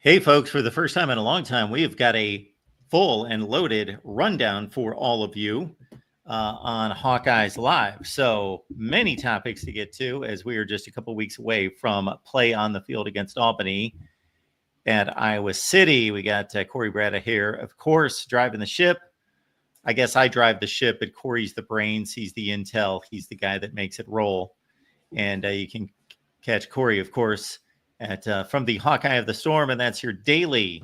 Hey, folks, for the first time in a long time, we have got a full and loaded rundown for all of you on Hawkeyes Live. So many topics to get to as we are just a couple weeks away from play on the field against Albany at Iowa City. We got Corey Brada here, of course, driving the ship. I guess I drive the ship, but Corey's the brains. He's the intel. He's the guy that makes it roll. And you can catch Corey, of course, at from the Hawkeye of the Storm, and that's your daily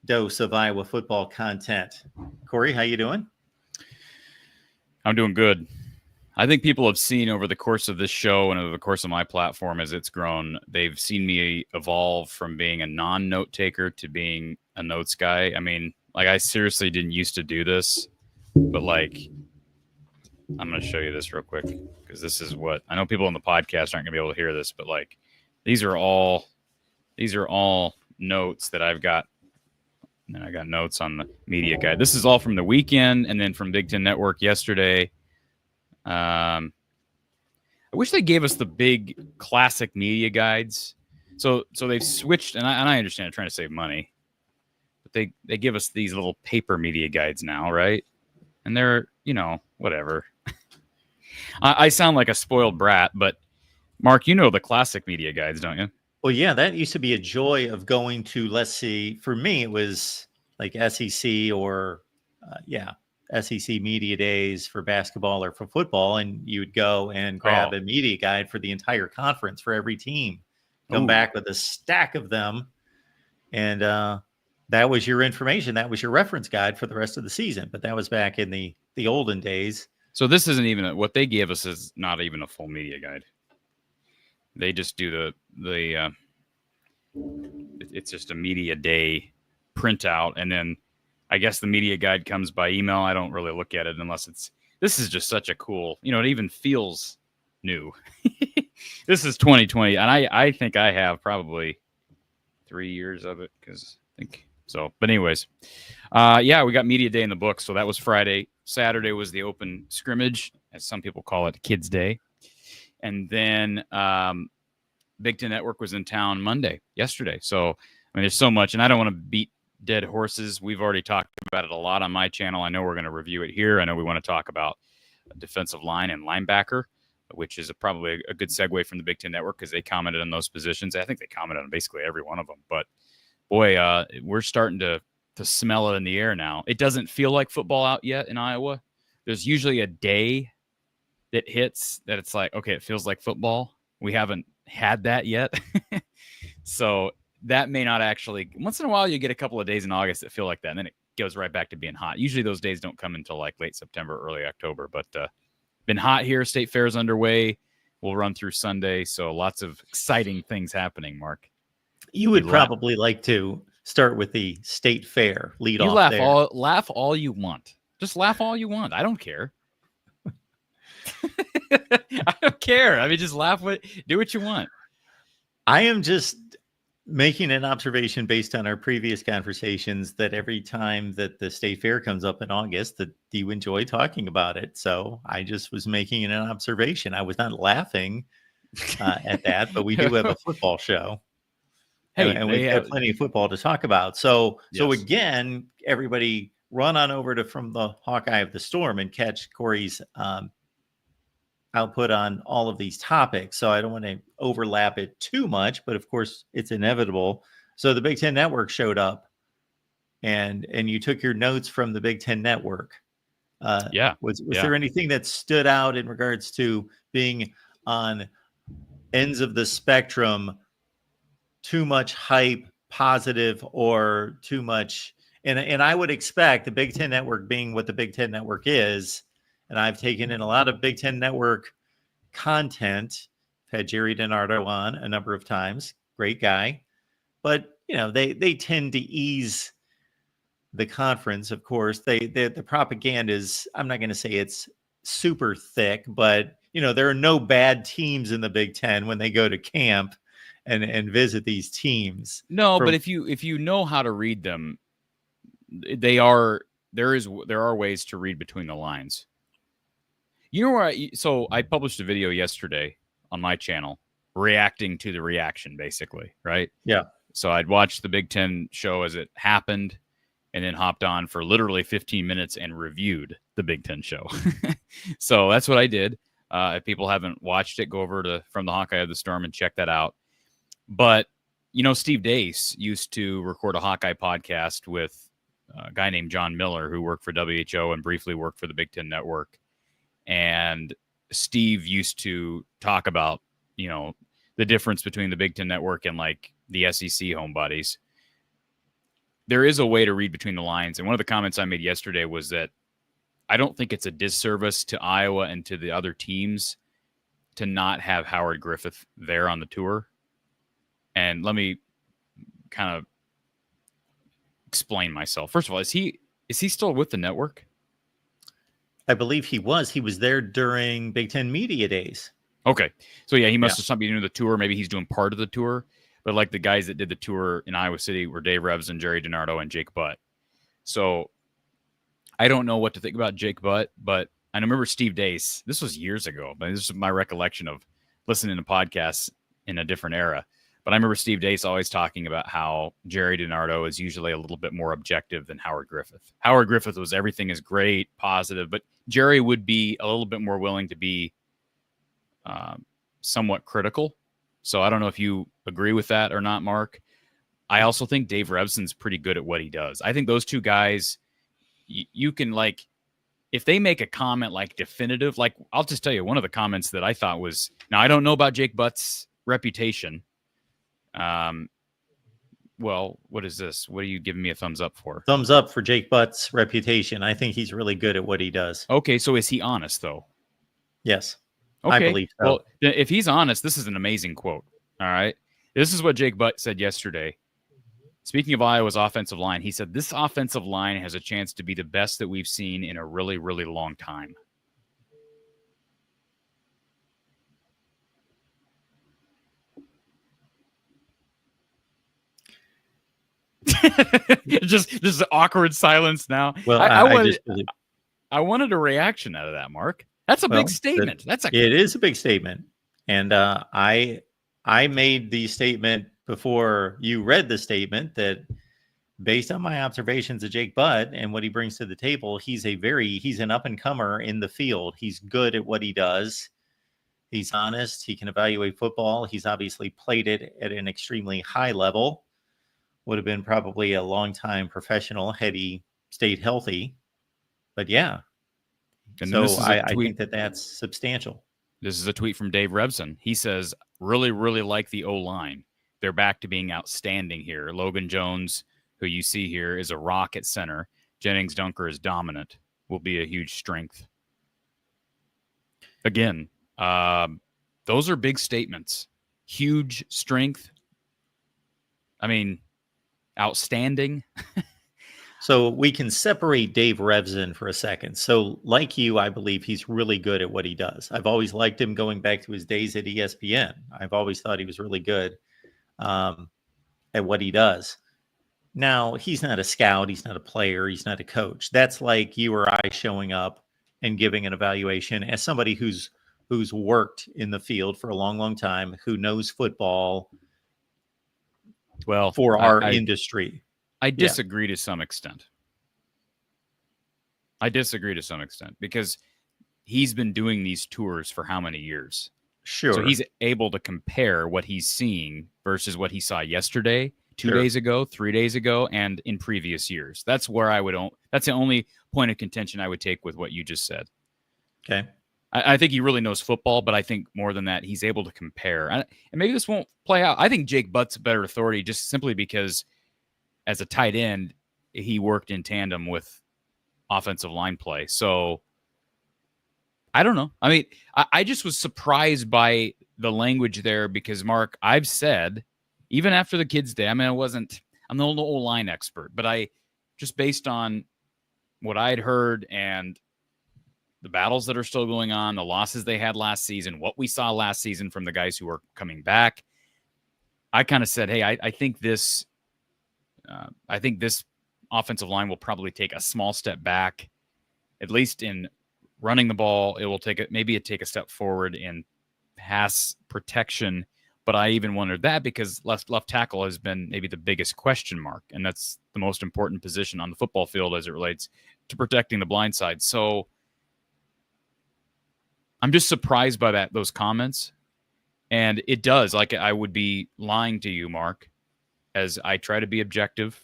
dose of Iowa football content. Corey, how you doing? I'm doing good. I think people have seen over the course of this show and over the course of my platform as it's grown, they've seen me evolve from being a non-note taker to being a notes guy. I mean, like, I seriously didn't used to do this, but like, I'm going to show you this real quick because this is what I know people on the podcast aren't going to be able to hear this, but like, these are all notes that I've got. And then I got notes on the media guide. This is all from the weekend and then from Big Ten Network yesterday. I wish they gave us the big classic media guides. So they've switched, and I understand they're trying to save money, but they give us these little paper media guides now, right? And they're, whatever. I sound like a spoiled brat, but Mark, you know the classic media guides, don't you? Well, yeah, that used to be a joy of going to, let's see, for me, it was like SEC or, SEC media days for basketball or for football. And you would go and grab a media guide for the entire conference for every team, come back with a stack of them. And that was your information. That was your reference guide for the rest of the season. But that was back in the olden days. So this isn't even what they gave us is not even a full media guide. They just do the it's just a media day printout, and then I guess the media guide comes by email. I don't really look at it unless this is just such a cool, it even feels new. This is 2020, and I think I have probably 3 years of it because I think so. But anyways, we got media day in the book. So that was Friday. Saturday was the open scrimmage, as some people call it, Kids Day. And then Big Ten Network was in town yesterday. So, I mean, there's so much, and I don't want to beat dead horses. We've already talked about it a lot on my channel. I know we're going to review it here. I know we want to talk about defensive line and linebacker, which is probably a good segue from the Big Ten Network because they commented on those positions. I think they commented on basically every one of them. But, boy, we're starting to smell it in the air now. It doesn't feel like football out yet in Iowa. There's usually a day that hits that it's like, okay, it feels like football. We haven't had that yet. So that may not actually, once in a while you get a couple of days in August that feel like that, and then it goes right back to being hot. Usually those days don't come until like late September, early October, but been hot here. State Fair's underway. We'll run through Sunday. So lots of exciting things happening, Mark. You would probably like to start with the State Fair lead off laugh there. Laugh all you want. Just laugh all you want. I don't care. I don't care. I mean, just do what you want. I am just making an observation based on our previous conversations that every time that the State Fair comes up in August, that you enjoy talking about it. So I just was making an observation. I was not laughing at that, but we do have a football show. Hey, and we've got plenty of football to talk about. So again, everybody run on over to from the Hawkeye of the Storm and catch Corey's output on all of these topics. So I don't want to overlap it too much, but of course it's inevitable. So the Big Ten Network showed up and you took your notes from the Big Ten Network. Was there anything that stood out in regards to being on ends of the spectrum, too much hype, positive, or too much? And I would expect the Big Ten Network being what the Big Ten Network is, and I've taken in a lot of Big Ten Network content. I've had Jerry DiNardo on a number of times. Great guy. But, they tend to ease the conference, of course. The propaganda is, I'm not going to say it's super thick, but, there are no bad teams in the Big Ten when they go to camp and visit these teams. No, but if you know how to read them, there are ways to read between the lines. You know where I published a video yesterday on my channel reacting to the reaction, basically, right? Yeah. So I'd watched the Big Ten show as it happened, and then hopped on for literally 15 minutes and reviewed the Big Ten show. So that's what I did. If people haven't watched it, go over to From the Hawkeye of the Storm and check that out. But, Steve Dace used to record a Hawkeye podcast with a guy named John Miller, who worked for WHO and briefly worked for the Big Ten Network. And Steve used to talk about, the difference between the Big Ten Network and like the SEC homebodies. There is a way to read between the lines. And one of the comments I made yesterday was that I don't think it's a disservice to Iowa and to the other teams to not have Howard Griffith there on the tour. And let me kind of explain myself. First of all, is he still with the network? I believe he was. He was there during Big Ten Media Days. Okay. So, yeah, he must have something to do with the tour. Maybe he's doing part of the tour. But like the guys that did the tour in Iowa City were Dave Revson, Jerry DiNardo, and Jake Butt. So I don't know what to think about Jake Butt, but I remember Steve Dace. This was years ago, but this is my recollection of listening to podcasts in a different era. But I remember Steve Dace always talking about how Jerry DiNardo is usually a little bit more objective than Howard Griffith. Howard Griffith was everything is great, positive, but Jerry would be a little bit more willing to be somewhat critical. So I don't know if you agree with that or not, Mark. I also think Dave Revson's pretty good at what he does. I think those two guys, you can like, if they make a comment like definitive, like I'll just tell you one of the comments that I thought was, now I don't know about Jake Butt's reputation. Well, what is this? What are you giving me a thumbs up for? Thumbs up for Jake Butt's reputation. I think he's really good at what he does. Okay, so is he honest though? Yes. Okay. I believe so. Well, if he's honest, this is an amazing quote. All right. This is what Jake Butt said yesterday. Speaking of Iowa's offensive line, he said, this offensive line has a chance to be the best that we've seen in a really, really long time. just awkward silence now. Well, I wanted a reaction out of that, Mark. That's a big statement. It is a big statement. And I made the statement before you read the statement that based on my observations of Jake Butt and what he brings to the table, he's an up and comer in the field. He's good at what he does. He's honest. He can evaluate football. He's obviously played it at an extremely high level. Would have been probably a long-time professional had he stayed healthy. But yeah. And so I think that's substantial. This is a tweet from Dave Revson. He says, really, really like the O-line. They're back to being outstanding here. Logan Jones, who you see here, is a rock at center. Jennings Dunker is dominant. Will be a huge strength. Again, those are big statements. Huge strength. I mean, outstanding. So we can separate Dave Revson for a second. So like you, I believe he's really good at what he does. I've always liked him going back to his days at ESPN. I've always thought he was really good at what he does. Now, he's not a scout. He's not a player. He's not a coach. That's like you or I showing up and giving an evaluation as somebody who's worked in the field for a long, long time, who knows football for our industry. I disagree to some extent. Because he's been doing these tours for how many years? Sure. So he's able to compare what he's seeing versus what he saw yesterday, 2 days ago, 3 days ago, and in previous years. That's where that's the only point of contention I would take with what you just said. Okay. I think he really knows football, but I think more than that, he's able to compare. And maybe this won't play out. I think Jake Butt's a better authority just simply because as a tight end, he worked in tandem with offensive line play. So I don't know. I mean, I just was surprised by the language there because, Mark, I've said, even after the kids' day, I mean, I'm the old line expert, but I just based on what I'd heard and the battles that are still going on, the losses they had last season, what we saw last season from the guys who are coming back, I kind of said, hey, I think this offensive line will probably take a small step back, at least in running the ball. It will take a step forward in pass protection, But I even wondered that because left tackle has been maybe the biggest question mark, and that's the most important position on the football field as it relates to protecting the blind side. So I'm just surprised by those comments. And it does, like, I would be lying to you, Mark, as I try to be objective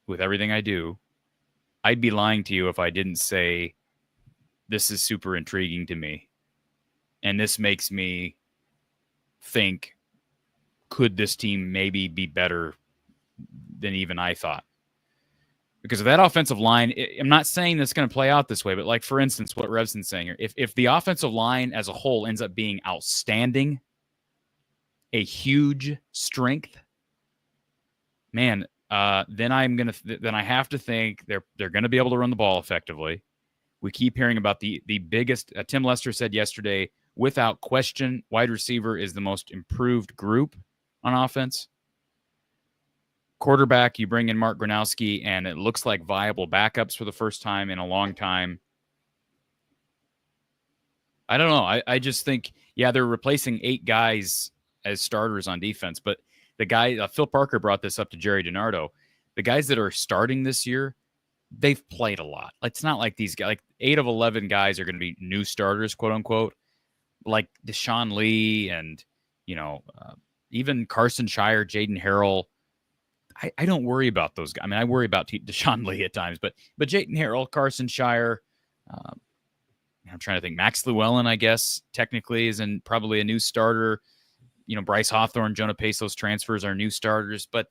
with everything I do. I'd be lying to you if I didn't say this is super intriguing to me. And this makes me think, could this team maybe be better than even I thought? Because of that offensive line, I'm not saying that's going to play out this way, but like, for instance, what Revson's saying here, if the offensive line as a whole ends up being outstanding, a huge strength, man, then I have to think they're going to be able to run the ball effectively. We keep hearing about the biggest. Tim Lester said yesterday, without question, wide receiver is the most improved group on offense. Quarterback, you bring in Mark Gronowski, and it looks like viable backups for the first time in a long time. I don't know. I just think, yeah, they're replacing 8 guys as starters on defense, but the guy, Phil Parker brought this up to Jerry DiNardo. The guys that are starting this year, they've played a lot. It's not like these guys, like 8 of 11 guys are going to be new starters, quote unquote, like Deshaun Lee and, even Carson Shire, Jaden Harrell. I don't worry about those guys. I mean, I worry about Deshaun Lee at times, but Jaden Harrell, Carson Shire, I'm trying to think. Max Llewellyn, I guess, technically is probably a new starter. Bryce Hawthorne, Jonah Pace, those transfers are new starters, but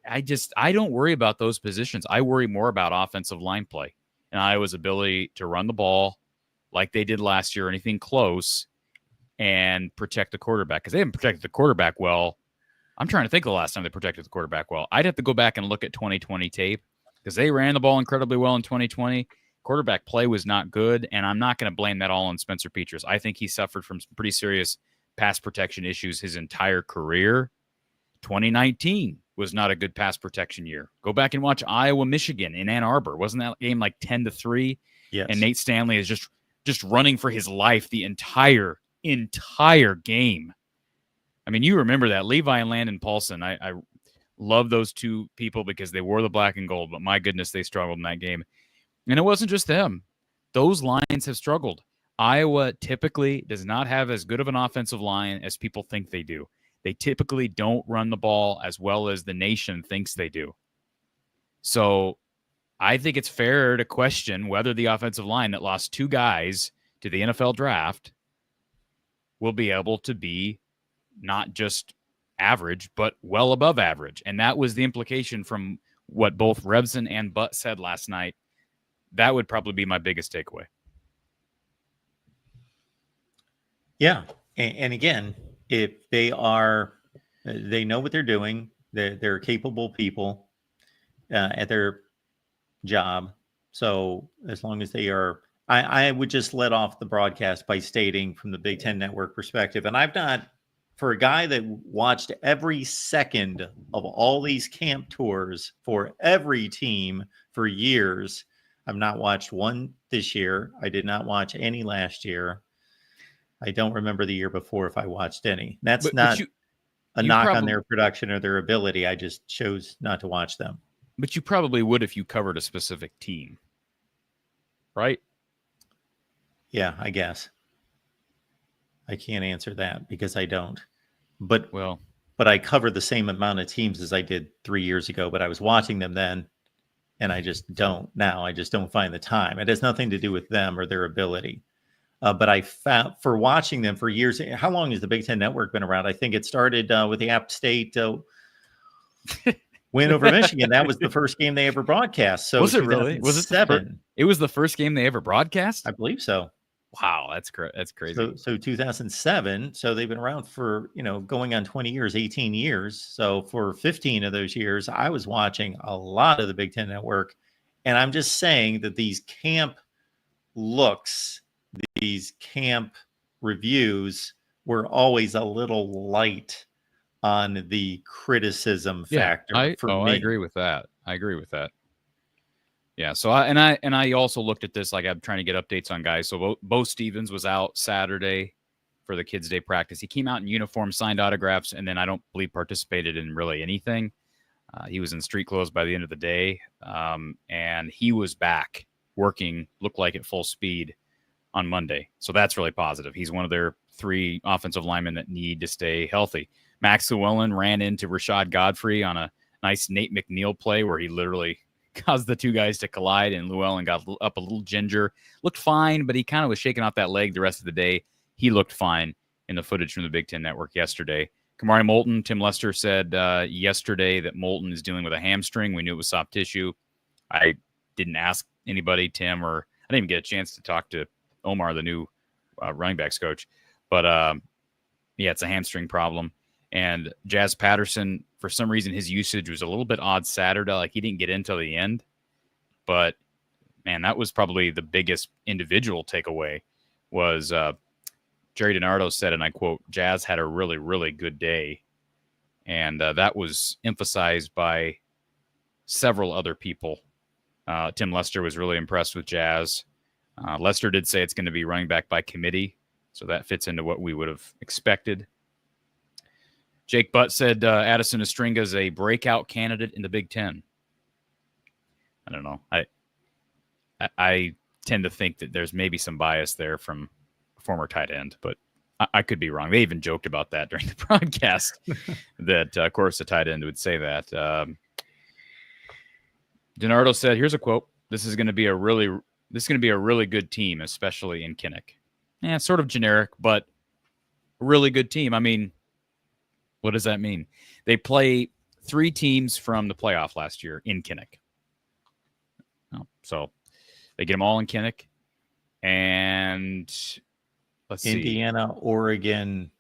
I don't worry about those positions. I worry more about offensive line play and Iowa's ability to run the ball like they did last year, or anything close, and protect the quarterback, because they haven't protected the quarterback well. I'm trying to think of the last time they protected the quarterback well. I'd have to go back and look at 2020 tape, because they ran the ball incredibly well in 2020. Quarterback play was not good, and I'm not going to blame that all on Spencer Petras. I think he suffered from some pretty serious pass protection issues his entire career. 2019 was not a good pass protection year. Go back and watch Iowa-Michigan in Ann Arbor. Wasn't that game like 10-3? Yes. And Nate Stanley is just running for his life the entire game. I mean, you remember that. Levi and Landon Paulson. I love those two people because they wore the black and gold, but my goodness, they struggled in that game. And it wasn't just them. Those lines have struggled. Iowa typically does not have as good of an offensive line as people think they do. They typically don't run the ball as well as the nation thinks they do. So I think it's fair to question whether the offensive line that lost 2 guys to the NFL draft will be able to be not just average, but well above average. And that was the implication from what both Revson and Butt said last night. That would probably be my biggest takeaway. Yeah. And again, if they know what they're doing, they're capable people at their job. So as long as they are, I would just let off the broadcast by stating from the Big Ten Network perspective, and I've not, for a guy that watched every second of all these camp tours for every team for years, I've not watched one this year. I did not watch any last year. I don't remember the year before if I watched any. That's not a knock on their production or their ability. I just chose not to watch them. But you probably would if you covered a specific team, right? Yeah, I guess. I can't answer that because I don't. But I cover the same amount of teams as I did 3 years ago, but I was watching them then, and I just don't now. I just don't find the time. It has nothing to do with them or their ability. But I found, for watching them for years, how long has the Big Ten Network been around? I think it started with the App State win over Michigan. That was the first game they ever broadcast. So was it really? Was it 7? It was the first game they ever broadcast? I believe so. Wow, that's crazy. So 2007. So they've been around for, going on 20 years, 18 years. So for 15 of those years, I was watching a lot of the Big Ten Network. And I'm just saying that these camp looks, these camp reviews were always a little light on the criticism factor. I agree with that. Yeah. So I also looked at this, like I'm trying to get updates on guys. So Bo Stevens was out Saturday for the Kids Day practice. He came out in uniform, signed autographs, and then I don't believe participated in really anything. He was in street clothes by the end of the day, and he was back working, looked like at full speed on Monday. So that's really positive. He's one of their 3 offensive linemen that need to stay healthy. Max Llewellyn ran into Rashad Godfrey on a nice Nate McNeil play where he literally caused the 2 guys to collide, and Llewellyn got up a little ginger. Looked fine, but he kind of was shaking off that leg the rest of the day. He looked fine in the footage from the Big Ten Network yesterday. Kamari Moulton, Tim Lester said yesterday that Moulton is dealing with a hamstring. We knew it was soft tissue. I didn't ask anybody, Tim, or I didn't even get a chance to talk to Omar, the new running backs coach. But, yeah, it's a hamstring problem. And Jazz Patterson, for some reason, his usage was a little bit odd Saturday. Like, he didn't get in till the end. But, man, that was probably the biggest individual takeaway was Jerry DiNardo said, and I quote, Jazz had a really, really good day. And that was emphasized by several other people. Tim Lester was really impressed with Jazz. Lester did say it's going to be running back by committee, so that fits into what we would have expected. Jake Butt said Addison Estringa is a breakout candidate in the Big Ten. I don't know. I tend to think that there's maybe some bias there from a former tight end, but I could be wrong. They even joked about that during the broadcast that, of course, the tight end would say that. DiNardo said, here's a quote. This is going to be a really good team, especially in Kinnick. Yeah, sort of generic, but a really good team. I mean, what does that mean? They play 3 teams from the playoff last year in Kinnick. Oh, so they get them all in Kinnick. And let's see. Indiana, Oregon,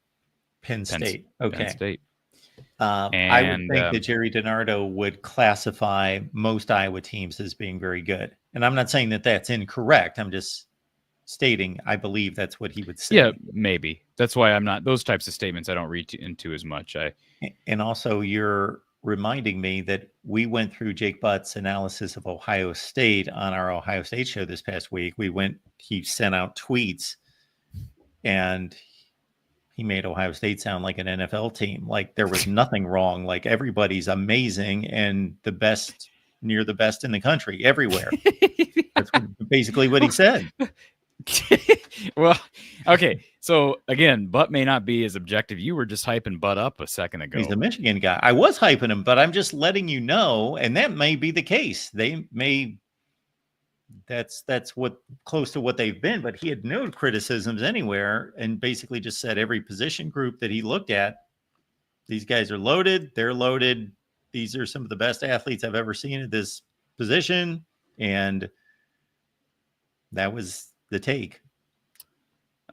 Penn State. Okay. Penn State. I would think that Jerry DiNardo would classify most Iowa teams as being very good. And I'm not saying that that's incorrect. I'm just stating I believe that's what he would say. Yeah, maybe. That's why I'm not, those types of statements I don't read into as much. And also you're reminding me that we went through Jake Butt's analysis of Ohio State on our Ohio State show this past week. He sent out tweets and he made Ohio State sound like an NFL team. Like there was nothing wrong. Like everybody's amazing and the best, near the best in the country, everywhere. That's basically what he said. Well, okay. So again, Butt may not be as objective. You were just hyping Butt up a second ago. He's the Michigan guy. I was hyping him, but I'm just letting you know, and that may be the case. They may. That's what close to what they've been, but he had no criticisms anywhere, and basically just said every position group that he looked at, these guys are loaded. They're loaded. These are some of the best athletes I've ever seen at this position, and that was the take.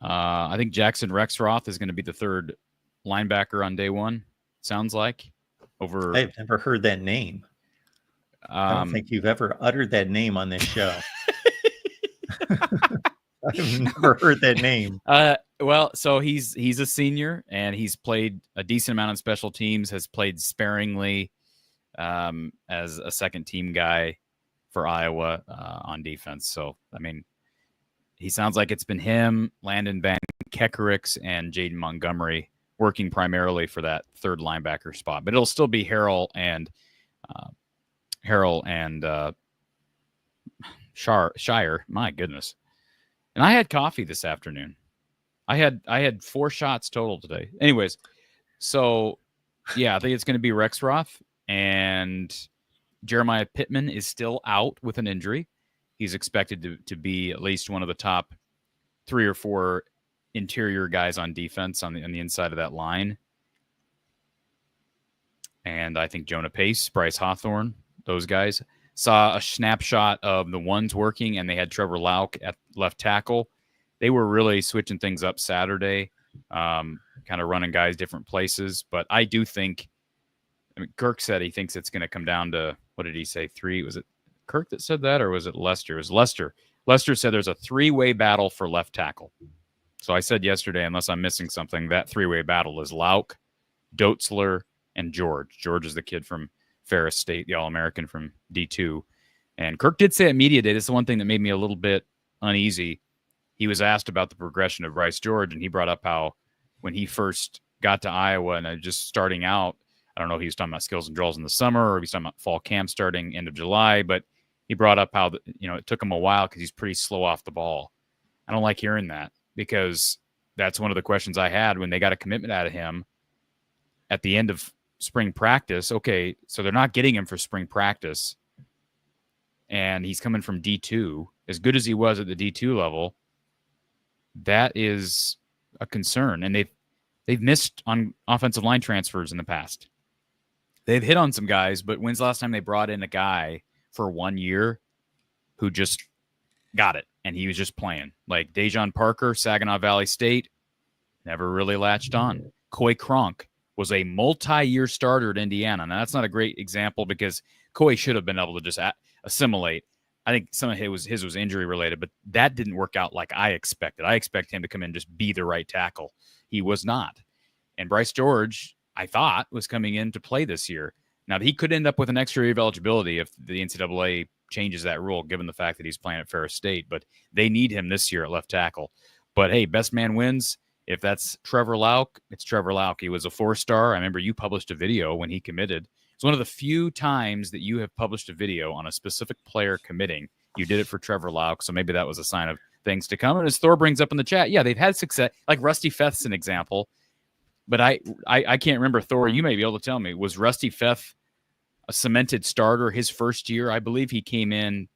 I think Jackson Rexroth is going to be the 3rd linebacker on day 1. Sounds like. I've never heard that name. I don't think you've ever uttered that name on this show. I've never heard that name. Well, so he's a senior and he's played a decent amount on special teams, has played sparingly as a second team guy for Iowa on defense. So, I mean, he sounds like it's been him, Landon Van Kekerix, and Jaden Montgomery working primarily for that 3rd linebacker spot. But it'll still be Harrell and Shire. My goodness. And I had coffee this afternoon. I had 4 shots total today. Anyways, so yeah, I think it's going to be Rexroth, and Jeremiah Pittman is still out with an injury. He's expected to be at least one of the top 3 or 4 interior guys on defense on the inside of that line. And I think Jonah Pace, Bryce Hawthorne, those guys. Saw a snapshot of the ones working, and they had Trevor Lauk at left tackle. They were really switching things up Saturday, kind of running guys different places. But I do think, Kirk said he thinks it's going to come down to, what did he say, 3? Was it Kirk that said that, or was it Lester? It was Lester. Lester said there's a 3-way battle for left tackle. So I said yesterday, unless I'm missing something, that 3-way battle is Lauk, Doetzler, and George. George is the kid from Ferris State, the All-American from D2. And Kirk did say at Media Day, this is the one thing that made me a little bit uneasy. He was asked about the progression of Bryce George, and he brought up how when he first got to Iowa and just starting out. I don't know if he was talking about skills and drills in the summer or if he's talking about fall camp starting end of July, but he brought up how, it took him a while because he's pretty slow off the ball. I don't like hearing that because that's one of the questions I had when they got a commitment out of him at the end of spring practice. Okay, so they're not getting him for spring practice, and he's coming from D2. As good as he was at the D2 level, that is a concern. And they've missed on offensive line transfers in the past. They've hit on some guys, but when's the last time they brought in a guy for 1 year who just got it and he was just playing? Like Dejon Parker, Saginaw Valley State, never really latched on. Coy Cronk was a multi-year starter at Indiana. Now, that's not a great example because Coy should have been able to just assimilate. I think some of his was injury related, but that didn't work out like I expected. I expect him to come in and just be the right tackle. He was not. And Bryce George, I thought, was coming in to play this year. Now, he could end up with an extra year of eligibility if the NCAA changes that rule, given the fact that he's playing at Ferris State. But they need him this year at left tackle. But, hey, best man wins. If that's Trevor Lauk, it's Trevor Lauk. He was a 4-star. I remember you published a video when he committed. It's one of the few times that you have published a video on a specific player committing. You did it for Trevor Lauk, so maybe that was a sign of things to come. And as Thor brings up in the chat, yeah, they've had success. Like Rusty Feth's an example. But I can't remember, Thor, you may be able to tell me, was Rusty Feth a cemented starter his first year? I believe he came in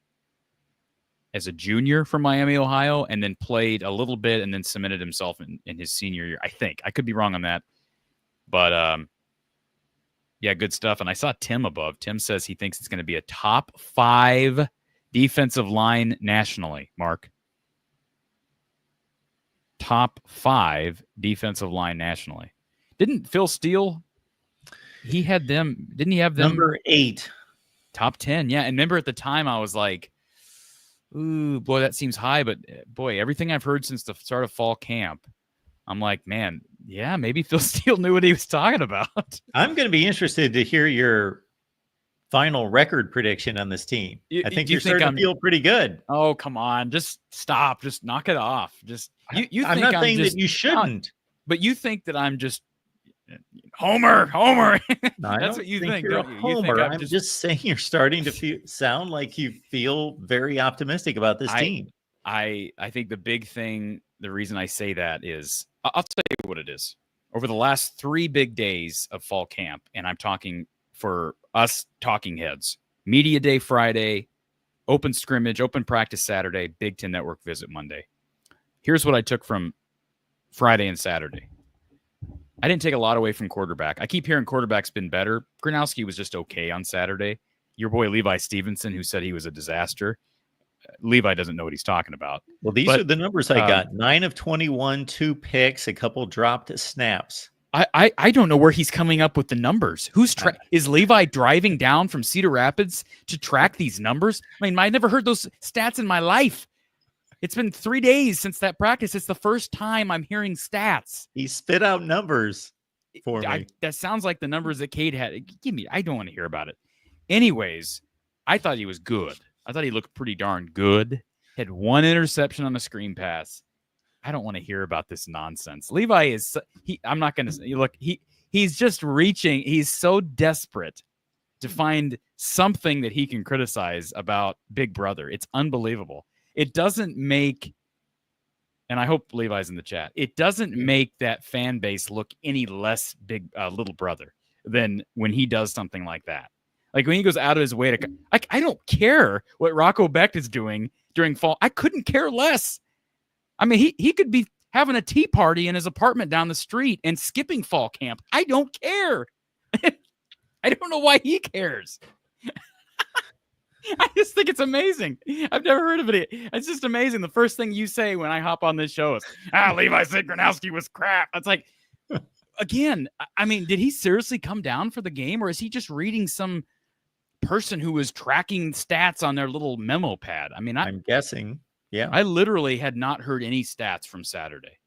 as a junior from Miami, Ohio, and then played a little bit and then cemented himself in his senior year, I think. I could be wrong on that. But, yeah, good stuff. And I saw Tim above. Tim says he thinks it's going to be a top 5 defensive line nationally, Mark. Top 5 defensive line nationally. Didn't Phil Steele, he had them, didn't he have them? Number 8. Top 10, yeah. And remember at the time I was like, ooh, boy, that seems high. But, boy, everything I've heard since the start of fall camp, I'm like, man, yeah, maybe Phil Steele knew what he was talking about. I'm going to be interested to hear your final record prediction on this team. I think you're starting to feel pretty good. Oh, come on. Just stop. Just knock it off. Just you I'm think not saying that you shouldn't. But you think that I'm just Homer. No, That's what you think. You're Don't you? Homer. I'm just saying you're starting to sound like you feel very optimistic about this team. I think the big thing, the reason I say that is, I'll tell you what it is. Over the last 3 big days of fall camp, and I'm talking for us talking heads, Media Day Friday, open scrimmage, open practice Saturday, Big Ten Network visit Monday. Here's what I took from Friday and Saturday. I didn't take a lot away from quarterback. I keep hearing quarterback's been better. Gronowski was just okay on Saturday. Your boy Levi Stevenson, who said he was a disaster. Levi doesn't know what he's talking about. Well, these are the numbers I got. 9 of 21, 2 picks, a couple dropped snaps. I don't know where he's coming up with the numbers. Is Levi driving down from Cedar Rapids to track these numbers? I mean, I never heard those stats in my life. It's been 3 days since that practice. It's the first time I'm hearing stats. He spit out numbers for me. That sounds like the numbers that Cade had. Give me. I don't want to hear about it. Anyways, I thought he was good. I thought he looked pretty darn good. Had 1 interception on a screen pass. I don't want to hear about this nonsense. Levi is I'm not going to look. He's just reaching. He's so desperate to find something that he can criticize about Big Brother. It's unbelievable. It doesn't make, and I hope Levi's in the chat, it doesn't make that fan base look any less big little brother than when he does something like that. Like when he goes out of his way to, like, I don't care what Rocco Becht is doing during fall. I couldn't care less. I mean, he could be having a tea party in his apartment down the street and skipping fall camp. I don't care. I don't know why he cares. I just think it's amazing. I've never heard of it. It's just amazing. The first thing you say when I hop on this show is, Levi said Gronowski was crap. It's like, again, I mean, did he seriously come down for the game, or is he just reading some person who was tracking stats on their little memo pad? I mean, I'm guessing. Yeah. I literally had not heard any stats from Saturday.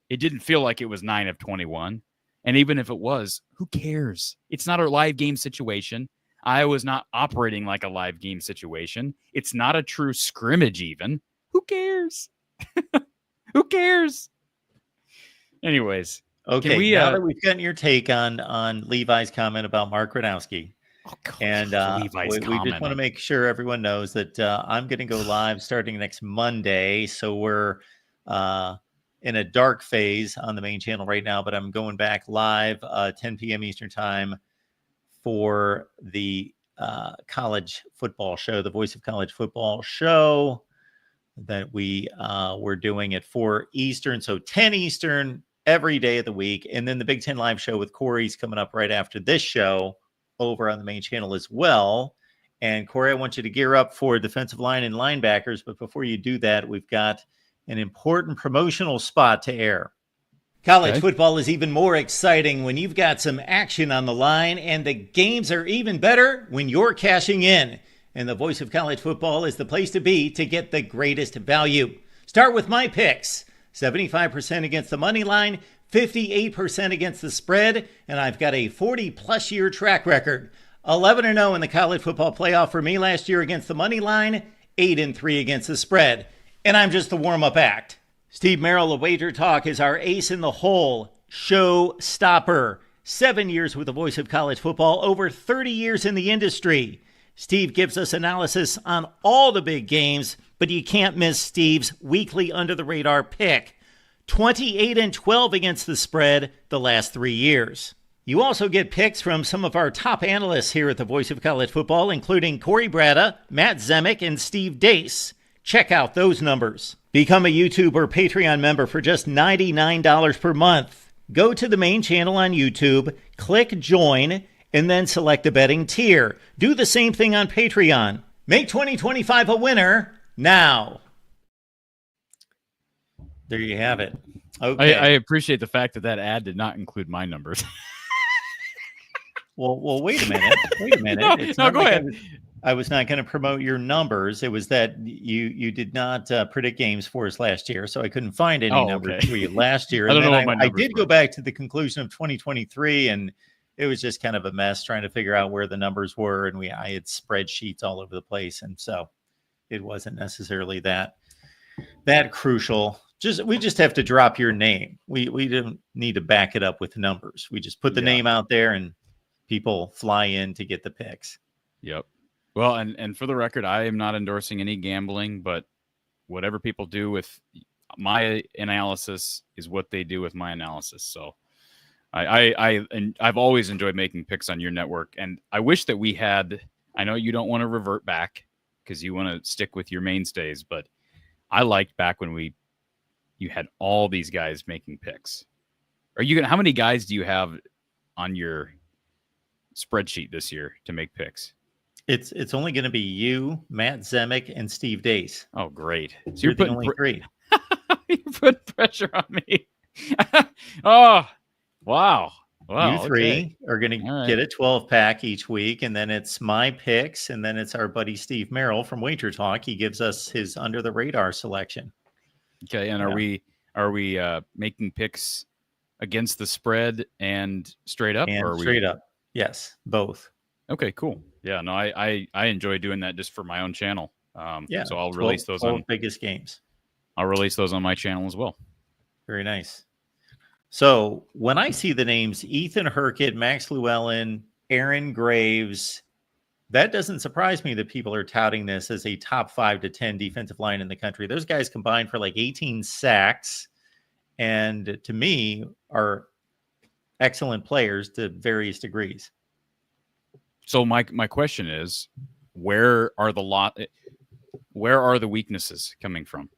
It didn't feel like it was 9 of 21. And even if it was, who cares? It's not a live game situation. Iowa's not operating like a live game situation. It's not a true scrimmage even. Who cares? Who cares? Anyways, Okay, can we? now that we've gotten your take on Levi's comment about Mark Radowski, Oh, God, and Levi's we just comment want to on. make sure everyone knows that I'm going to go live starting next Monday. So we're in a dark phase on the main channel right now, but I'm going back live 10 p.m. Eastern time for the college football show, the Voice of College Football show that we were doing at 4 Eastern, so 10 Eastern every day of the week. And then the Big Ten Live show with Corey's coming up right after this show over on the main channel as well. And Corey, I want you to gear up for defensive line and linebackers. But before you do that, we've got an important promotional spot to air. College football is even more exciting when you've got some action on the line, and the games are even better when you're cashing in. And the Voice of College Football is the place to be to get the greatest value. Start with my picks. 75% against the money line, 58% against the spread, and I've got a 40-plus year track record. 11-0 in the college football playoff for me last year against the money line, 8-3 against the spread. And I'm just the warm-up act. Steve Merrill of Wager Talk is our ace in the hole, show stopper. 7 years with the Voice of College Football, over 30 years in the industry. Steve gives us analysis on all the big games, but you can't miss Steve's weekly under-the-radar pick. 28-12 against the spread the last 3 years. You also get picks from some of our top analysts here at the Voice of College Football, including Corey Bratta, Matt Zemek, and Steve Dace. Check out those numbers. Become a YouTube or Patreon member for just $99 per month. Go to the main channel on YouTube, click join, and then select the betting tier. Do the same thing on Patreon. Make 2025 a winner now. There you have it. Okay. I appreciate the fact that ad did not include my numbers. Well, wait a minute. Wait a minute. No, go ahead. I was not going to promote your numbers. It was that you did not predict games for us last year, so I couldn't find any numbers for you last year. And I did go back to the conclusion of 2023, and it was just kind of a mess trying to figure out where the numbers were, and I had spreadsheets all over the place, and so it wasn't necessarily that crucial. We just have to drop your name. We don't need to back it up with numbers. We just put the name out there, and people fly in to get the picks. Yep. Well, and for the record, I am not endorsing any gambling, but whatever people do with my analysis is what they do with my analysis. So I've always enjoyed making picks on your network, and I wish that we had. I know you don't want to revert back because you want to stick with your mainstays, but I liked back when you had all these guys making picks. How many guys do you have on your spreadsheet this year to make picks? It's only going to be you, Matt Zemek, and Steve Dace. Oh, great! So you're the only three. You're putting pressure on me. Oh, wow! You three are going to get a 12-pack each week, and then it's my picks, and then it's our buddy Steve Merrill from Wager Talk. He gives us his under-the-radar selection. Okay, and are we making picks against the spread and straight up? And straight up, yes, both. Okay, cool. Yeah, no, I enjoy doing that just for my own channel. So I'll 12, release those on biggest games. I'll release those on my channel as well. Very nice. So when I see the names Ethan Herkett, Max Llewellyn, Aaron Graves, that doesn't surprise me that people are touting this as a top 5 to 10 defensive line in the country. Those guys combined for like 18 sacks, and to me are excellent players to various degrees. So my question is, where are the weaknesses coming from?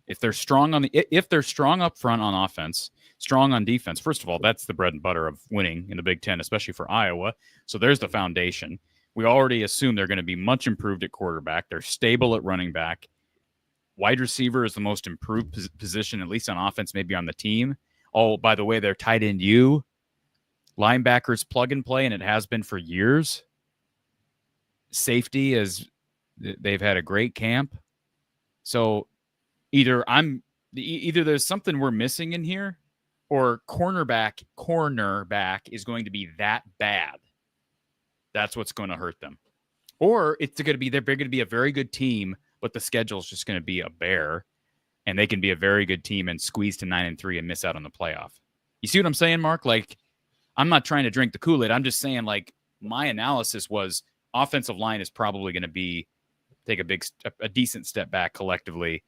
If they're strong up front on offense, strong on defense, first of all, that's the bread and butter of winning in the Big Ten, especially for Iowa. So there's the foundation. We already assume they're going to be much improved at quarterback. They're stable at running back. Wide receiver is the most improved position, at least on offense, maybe on the team. Oh, by the way, they're tight end U. Linebackers plug and play, and it has been for years. Safety they've had a great camp. So either there's something we're missing in here, or cornerback is going to be that bad. That's what's going to hurt them. Or they're going to be a very good team, but the schedule is just going to be a bear. and they can be a very good team and squeeze to 9-3 and miss out on the playoff. You see what I'm saying, Mark? Like, I'm not trying to drink the Kool-Aid. I'm just saying, like, my analysis was offensive line is probably going to take a decent step back collectively,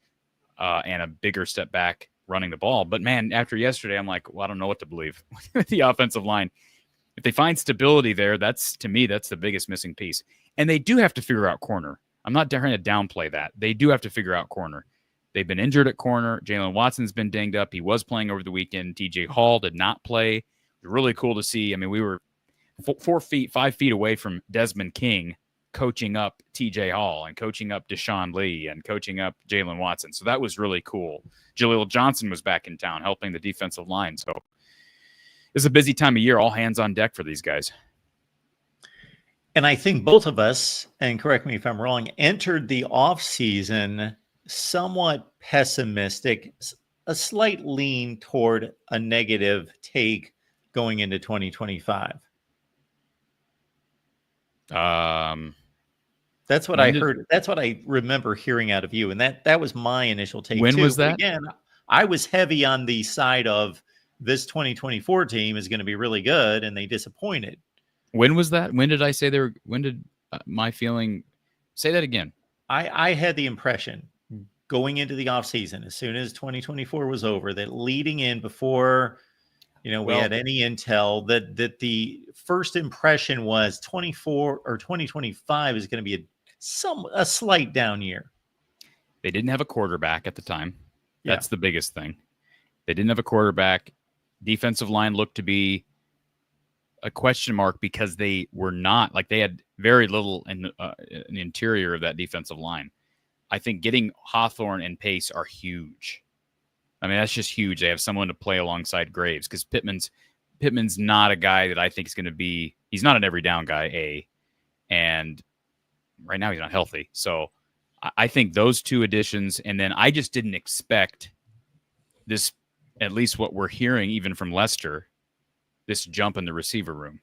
and a bigger step back running the ball. But man, after yesterday, I'm like, well, I don't know what to believe with the offensive line. If they find stability there, that's the biggest missing piece. And they do have to figure out corner. I'm not trying to downplay that. They do have to figure out corner. They've been injured at corner. Jalen Watson's been dinged up. He was playing over the weekend. TJ Hall did not play. It was really cool to see. I mean, we were 5 feet away from Desmond King coaching up TJ Hall and coaching up Deshaun Lee and coaching up Jalen Watson. So that was really cool. Jaleel Johnson was back in town helping the defensive line. So it's a busy time of year, all hands on deck for these guys. And I think both of us, and correct me if I'm wrong, entered the offseason somewhat pessimistic, a slight lean toward a negative take going into 2025. That's what I heard. That's what I remember hearing out of you. And that was my initial take. When was that? But again, I was heavy on the side of this 2024 team is going to be really good, and they disappointed. When was that? When did I say when did my feeling say that again? I had the impression going into the offseason, as soon as 2024 was over, that leading in before, we had any intel, that the first impression was 24 or 2025 is going to be a slight down year. They didn't have a quarterback at the time. That's the biggest thing. They didn't have a quarterback. Defensive line looked to be a question mark because they were not, like, they had very little in the interior of that defensive line. I think getting Hawthorne and Pace are huge. I mean, that's just huge. They have someone to play alongside Graves, because Pittman's not a guy that I think is going to be, he's not an every down guy, and right now he's not healthy. So I think those two additions, and then I just didn't expect this, at least what we're hearing even from Lester, this jump in the receiver room.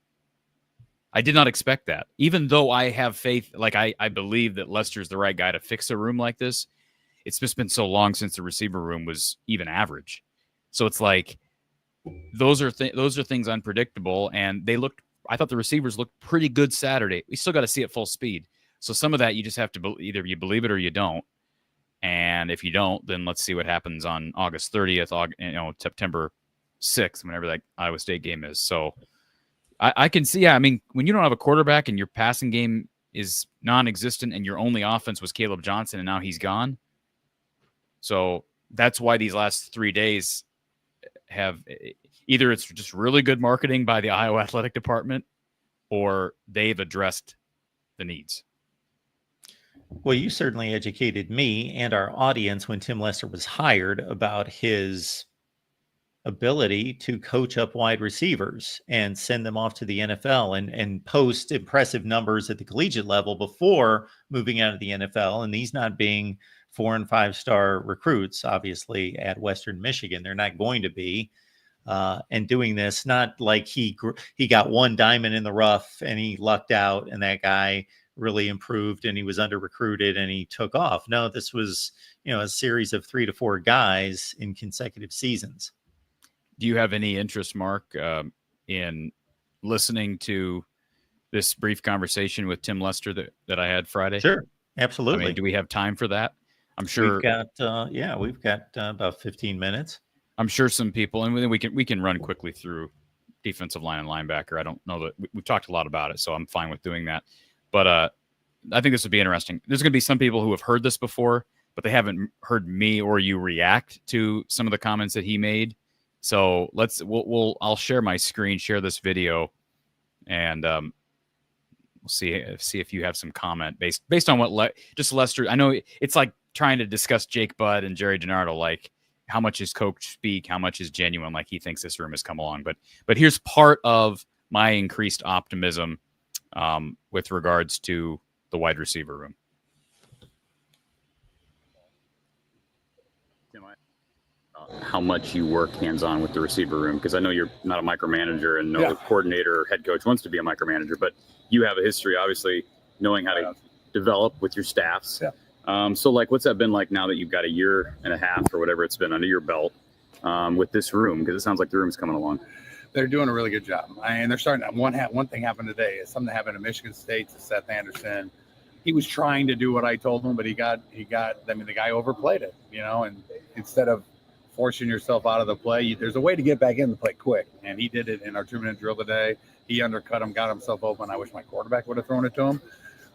I did not expect that. Even though I have faith, like I believe that Lester's the right guy to fix a room like this. It's just been so long since the receiver room was even average. So it's like, those are things unpredictable, and I thought the receivers looked pretty good Saturday. We still got to see it full speed. So some of that you just have to either you believe it or you don't. And if you don't, then let's see what happens on August 30th, September 6th, whenever that Iowa State game is. So I can see, I mean, when you don't have a quarterback and your passing game is non-existent and your only offense was Caleb Johnson and now he's gone. So that's why these last 3 days have either it's just really good marketing by the Iowa Athletic Department or they've addressed the needs. Well, you certainly educated me and our audience when Tim Lester was hired about his ability to coach up wide receivers and send them off to the NFL and post impressive numbers at the collegiate level before moving out of the NFL. And these not being 4- and 5-star recruits, obviously, at Western Michigan. They're not going to be. And doing this, not like he got one diamond in the rough and he lucked out and that guy really improved and he was under recruited and he took off. No, this was, a series of 3 to 4 guys in consecutive seasons. Do you have any interest, Mark, in listening to this brief conversation with Tim Lester that I had Friday? Sure, absolutely. I mean, do we have time for that? I'm sure we've got about 15 minutes. I'm sure some people, and then we can run quickly through defensive line and linebacker. I don't know that we've talked a lot about it, so I'm fine with doing that. But I think this would be interesting. There's going to be some people who have heard this before, but they haven't heard me or you react to some of the comments that he made. So I'll share my screen, share this video, and we'll see if you have some comment based on what just Lester. I know it's like trying to discuss Jake Budd and Jerry DiNardo, like how much his coach speak, how much is genuine, like he thinks this room has come along. But here's part of my increased optimism with regards to the wide receiver room. How much you work hands-on with the receiver room, because I know you're not a micromanager and no coordinator or head coach wants to be a micromanager, but you have a history, obviously, knowing how to develop with your staffs. So, like, what's that been like now that you've got a year and a half or whatever it's been under your belt with this room? Because it sounds like the room's coming along. They're doing a really good job. And they're starting. One thing happened today. Something happened at Michigan State to Seth Anderson. He was trying to do what I told him, but he got. I mean, the guy overplayed it, and instead of forcing yourself out of the play, there's a way to get back in the play quick. And he did it in our 2-minute drill today. He undercut him, got himself open. I wish my quarterback would have thrown it to him.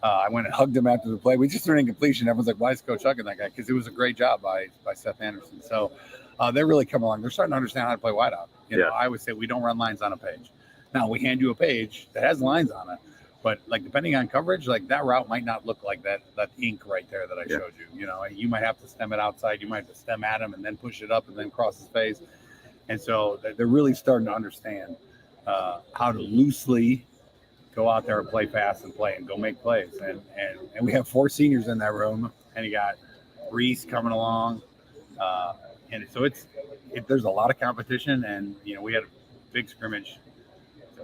I went and hugged him after the play. We just threw an incompletion. Everyone's like, why is Coach hugging that guy? Because it was a great job by Seth Anderson. So they're really coming along. They're starting to understand how to play wideout. I would say we don't run lines on a page. Now, we hand you a page that has lines on it. But, like, depending on coverage, like, that route might not look like that ink right there that I showed you. You might have to stem it outside. You might have to stem at him and then push it up and then cross his face. And so they're really starting to understand how to loosely go out there and play fast and play and go make plays. And we have 4 seniors in that room, and you got Reese coming along. And so there's a lot of competition. And, we had a big scrimmage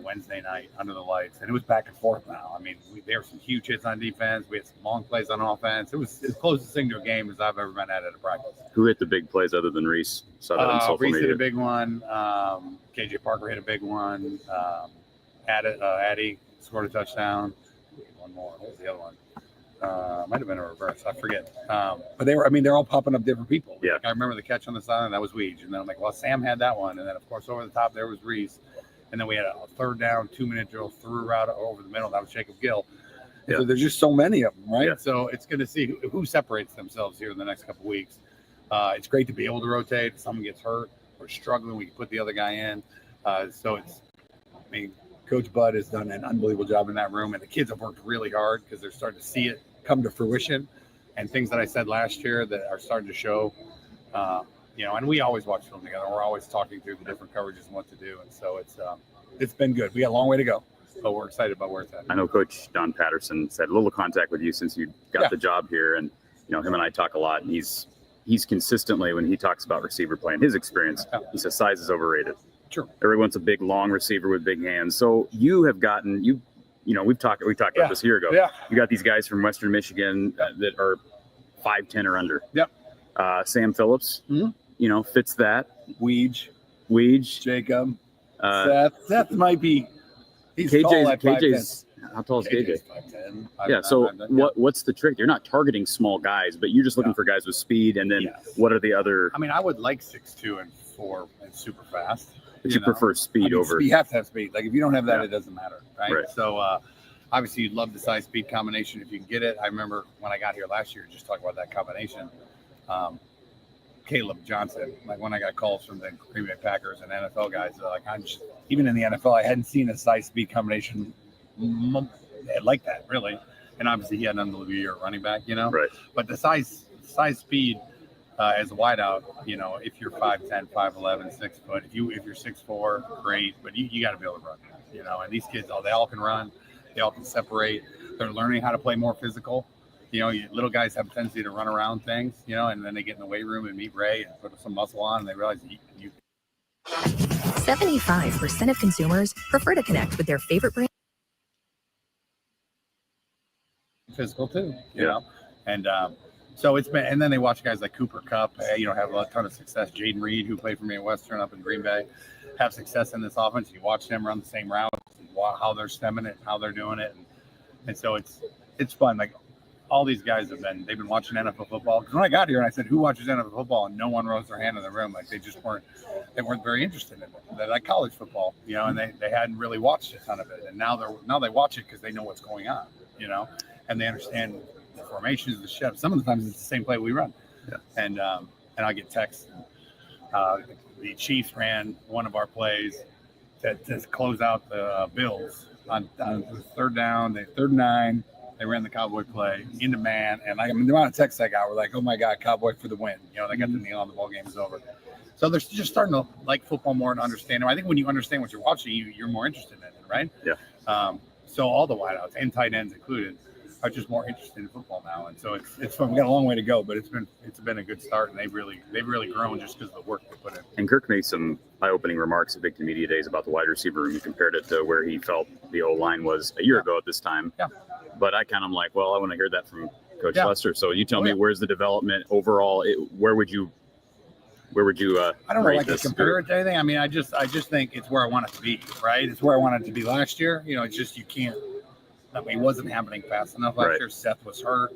Wednesday night under the lights, and it was back and forth now. I mean, there were some huge hits on defense. We had some long plays on offense. It was as closest thing to a game as I've ever been at a practice. Who hit the big plays other than Reese? Saw that on social Reese media. hit a big one. KJ Parker hit a big one. Addy scored a touchdown. One more. What was the other one? Might have been a reverse. I forget. But they're all popping up different people. Yeah. Like, I remember the catch on the sideline. That was Weege. And then I'm like, well, Sam had that one. And then, of course, over the top there was Reese. And then we had a 3rd down, 2-minute drill through route over the middle. That was Jacob Gill. Yeah. So there's just so many of them, right? Yeah. So it's going to see who separates themselves here in the next couple of weeks. It's great to be able to rotate. If someone gets hurt or struggling, we can put the other guy in. Coach Bud has done an unbelievable job in that room. And the kids have worked really hard because they're starting to see it come to fruition. And things that I said last year that are starting to show. And we always watch film together. We're always talking through the different coverages and what to do. And so it's been good. We got a long way to go, but we're excited about where it's at. I know Coach Don Patterson said a little contact with you since you got the job here. And, him and I talk a lot. And he's consistently, when he talks about receiver play, in his experience, he says size is overrated. Sure. Everyone's a big, long receiver with big hands. So you have gotten, we've talked about this a year ago. Yeah. You got these guys from Western Michigan that are 5'10" or under. Yep. Sam Phillips. Mm-hmm. Fits that. Weege, Jacob, Seth might be. He's tall at 5'10". How tall is KJ? 5'10". Yeah. So what's the trick? You're not targeting small guys, but you're just looking for guys with speed. And then what are the other? I mean, I would like 6'2" and 4 and super fast. But you prefer speed over. You have to have speed. Like, if you don't have that, it doesn't matter, right? So obviously, you'd love the size speed combination if you can get it. I remember when I got here last year, just talking about that combination. Caleb Johnson, like, when I got calls from the Green Bay Packers and NFL guys, even in the NFL, I hadn't seen a size speed combination like that, really. And obviously, he had an unbelievable year at running back, Right. But the size speed as a wideout, if you're 5'10", 5'11", 6 foot, if you're 6'4", great, but you got to be able to run, And these kids, they all can run, they all can separate. They're learning how to play more physical. Little guys have a tendency to run around things, and then they get in the weight room and meet Ray and put some muscle on, and they realize you. 75% of consumers prefer to connect with their favorite brand. Physical too, you know, and so it's been. And then they watch guys like Cooper Kupp, have a ton of success. Jaden Reed, who played for me at Western up in Green Bay, have success in this offense. You watch them run the same route, how they're stemming it, how they're doing it, and so it's fun. Like, all these guys they've been watching NFL football. Because when I got here and I said, who watches NFL football? And no one rose their hand in the room. Like, they just weren't very interested in it. They like college football, and they hadn't really watched a ton of it. And now they watch it because they know what's going on, and they understand the formations, the shifts. Some of the times it's the same play we run. Yeah. And I get texts. The Chiefs ran one of our plays to close out the Bills on third down, 3rd and 9. They ran the Cowboy play into man, and the amount of texts I got were like, "Oh my God, Cowboy for the win!" They got the kneel on the ball, game is over. So they're just starting to like football more and understand. I think when you understand what you're watching, you're more interested in it, right? Yeah. So all the wideouts and tight ends included are just more interested in football now, and so it's fun. We got a long way to go, but it's been a good start, and they've really grown just because of the work they put in. And Kirk made some eye-opening remarks at Big Ten Media Days about the wide receiver room. He compared it to where he felt the O-line was a year ago at this time. Yeah. But I kind of like, well, I want to hear that from Coach Yeah. Lester. So you tell Oh, me, yeah. where's the development overall? Where would you I don't know, rate like to this compare group? it to anything. I mean, I just think it's where I want it to be, right? It's where I wanted it to be last year. You know, it's just you can't. I mean, it wasn't happening fast enough last Right. year. Seth was hurt.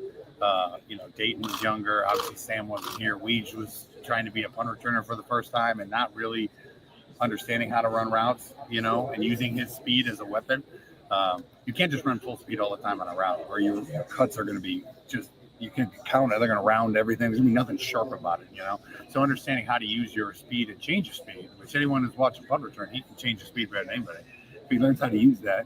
You know, Dayton was younger. Obviously, Sam wasn't here. Weege was trying to be a punt returner for the first time and not really understanding how to run routes, you know, and using his speed as a weapon. You can't just run full speed all the time on a route, or your cuts are going to be just, you can count it. They're going to round everything. There's going to be nothing sharp about it, you know. So understanding how to use your speed and change your speed, which anyone who's watching punt return, he can change his speed better than anybody. If he learns how to use that,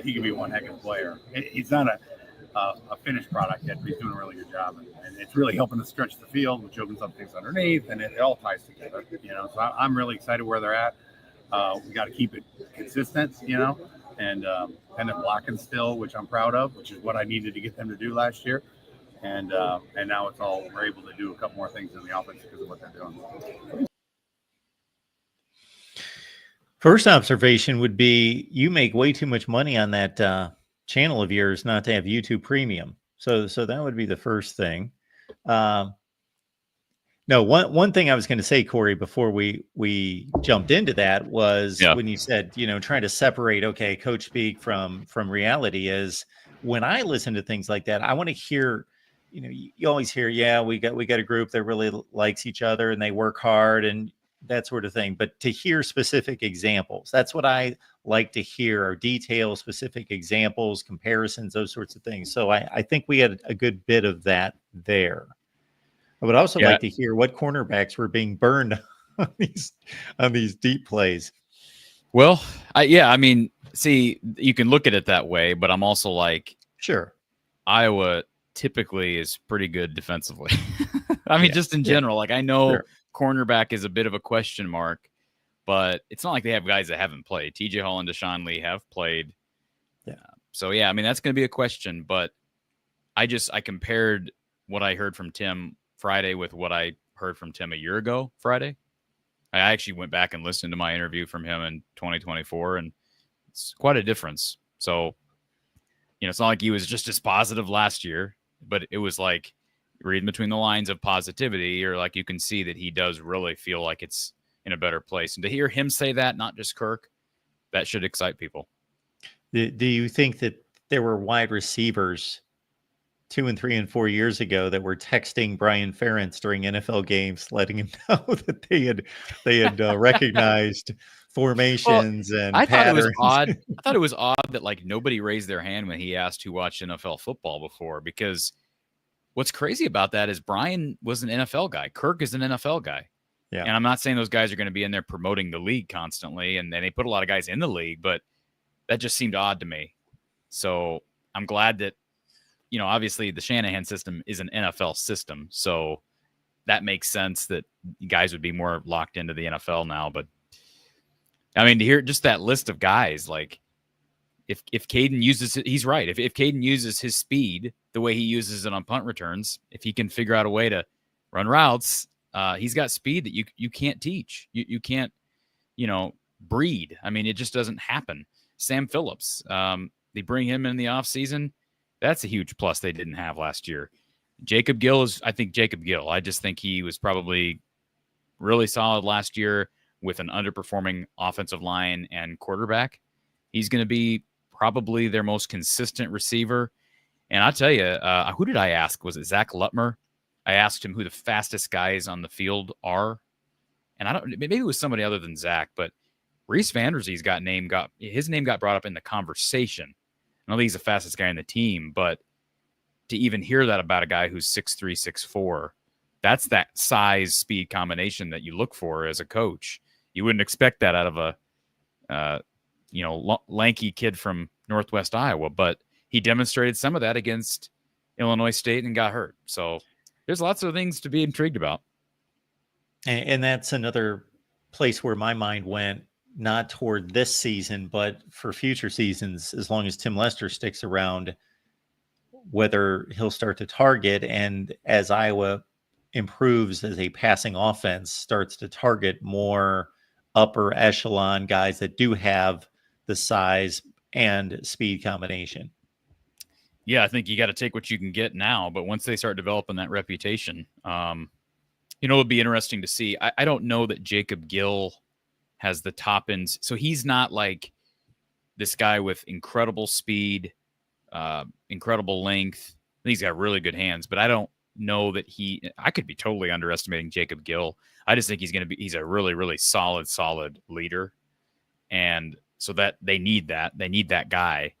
he can be one heck of a player. He's not a finished product yet, but he's doing a really good job, and it's really helping to stretch the field, which opens up things underneath, and it all ties together, you know. So I'm really excited where they're at. We got to keep it consistent, you know, and they're blocking still, which I'm proud of, which is what I needed to get them to do last year, and now it's all, we're able to do a couple more things in the offense because of what they're doing. First observation would be you make way too much money on that channel of yours not to have YouTube Premium. So that would be the first thing. No, one thing I was going to say, Corey, before we jumped into that was when you said, you know, trying to separate, okay, coach speak from reality, is when I listen to things like that, I want to hear, you know, you always hear, yeah, we got a group that really likes each other and they work hard and that sort of thing. But to hear specific examples, that's what I like to hear, or detail, specific examples, comparisons, those sorts of things. So I think we had a good bit of that there. I would also like to hear what cornerbacks were being burned on these deep plays. Well, I mean, see, you can look at it that way, but I'm also like, sure, Iowa typically is pretty good defensively. I mean, just in general, like I know cornerback is a bit of a question mark, but it's not like they have guys that haven't played. TJ Hall and Deshaun Lee have played. Yeah. So yeah, I mean, that's going to be a question, but I compared what I heard from Tim Friday with what I heard from Tim a year ago Friday. I actually went back and listened to my interview from him in 2024, and it's quite a difference. So, you know, it's not like he was just as positive last year, but it was like reading between the lines of positivity, or like you can see that he does really feel like it's in a better place. And to hear him say that, not just Kirk, that should excite people. Do you think that there were wide receivers 2 and 3 and 4 years ago that were texting Brian Ferentz during NFL games, letting him know that they had recognized formations and patterns? I thought it was odd that like nobody raised their hand when he asked who watched NFL football before, because what's crazy about that is Brian was an NFL guy. Kirk is an NFL guy. Yeah. And I'm not saying those guys are going to be in there promoting the league constantly, and they put a lot of guys in the league, but that just seemed odd to me. So I'm glad that, you know, obviously the Shanahan system is an NFL system, so that makes sense that guys would be more locked into the NFL now. But I mean, to hear just that list of guys, like if Caden uses it, he's right. If Caden uses his speed the way he uses it on punt returns, if he can figure out a way to run routes, he's got speed that you can't teach. You can't, you know, breed. I mean, it just doesn't happen. Sam Phillips, they bring him in the offseason. That's a huge plus they didn't have last year. Jacob Gill I just think he was probably really solid last year with an underperforming offensive line and quarterback. He's going to be probably their most consistent receiver. And I'll tell you, who did I ask? Was it Zach Lutmer? I asked him who the fastest guys on the field are. And maybe it was somebody other than Zach, but Reese Vanderzee's his name got brought up in the conversation. I don't think he's the fastest guy in the team, but to even hear that about a guy who's 6'3", 6'4", that's that size speed combination that you look for as a coach. You wouldn't expect that out of a lanky kid from Northwest Iowa, but he demonstrated some of that against Illinois State and got hurt. So there's lots of things to be intrigued about. And that's another place where my mind went, not toward this season, but for future seasons, as long as Tim Lester sticks around, whether he'll start to target, and as Iowa improves as a passing offense, starts to target more upper echelon guys that do have the size and speed combination. Yeah, I think you got to take what you can get now. But once they start developing that reputation, it'll be interesting to see. I don't know that Jacob Gill has the top ends. So he's not like this guy with incredible speed, incredible length. I think he's got really good hands, but I don't know that I could be totally underestimating Jacob Gill. I just think he's a really, really solid leader. And so that they need that guy.